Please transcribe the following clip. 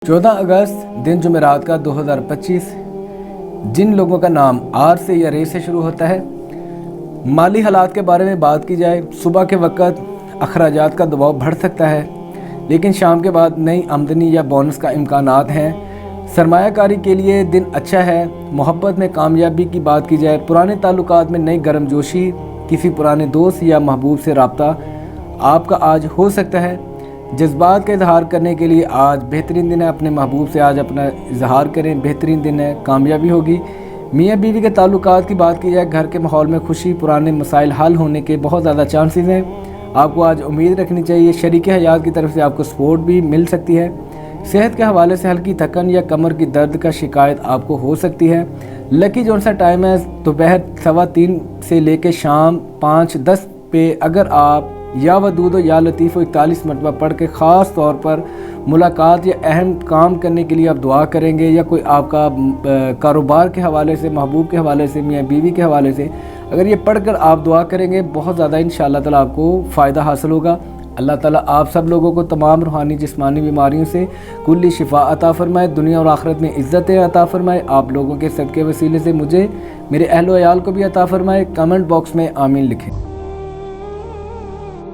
14 अगस्त दिन जुमेरात का 2025। जिन लोगों का नाम आर से या रे से शुरू होता है, माली हालात के बारे में बात की जाए। सुबह के वक्त अखराजात का दबाव बढ़ सकता है, लेकिन शाम के बाद नई आमदनी या बोनस का इम्कानात हैं। सरमायाकारी के लिए दिन अच्छा है। मोहब्बत में कामयाबी की बात की जाए, पुराने ताल्लुकात में नई गर्मजोशी, किसी पुराने दोस्त या महबूब से रब्ता आपका आज हो सकता है। जज्बात का इजहार करने के लिए आज बेहतरीन दिन है। अपने महबूब से आज अपना इजहार करें, बेहतरीन दिन है, कामयाबी होगी। मियाँ बीवी के ताल्लुकात की बात की जाए, घर के माहौल में खुशी, पुराने मसाइल हल होने के बहुत ज़्यादा चांसेस हैं। आपको आज उम्मीद रखनी चाहिए। शरीक हयात की तरफ से आपको सपोर्ट भी मिल सकती है। सेहत के हवाले से हल्की थकन या कमर की दर्द का शिकायत आपको हो सकती है। लकी जोन सा टाइम है दोपहर 3:15 से लेकर शाम 5:10 पे। अगर आप या वदूद या लतीफ़ 41 मरतबा पढ़ के ख़ास तौर पर मुलाकात या अहम काम करने के लिए आप दुआ करेंगे, या कोई आपका कारोबार के हवाले से, महबूब के हवाले से, मियाँ बीवी के हवाले से अगर ये पढ़कर आप दुआ करेंगे, बहुत ज़्यादा इंशाअल्लाह ताला आपको फ़ायदा हासिल होगा। अल्लाह ताला आप सब लोगों को तमाम रूहानी जिस्मानी बीमारियों से कुल्ली शिफा अता फ़रमाए, दुनिया और आखिरत में इज़्ज़तें अता फ़रमाए। आप लोगों के सदक़े वसीले से मुझे, मेरे अहल व अयाल को भी अता फ़रमाए। कमेंट बॉक्स में आमीन लिखें।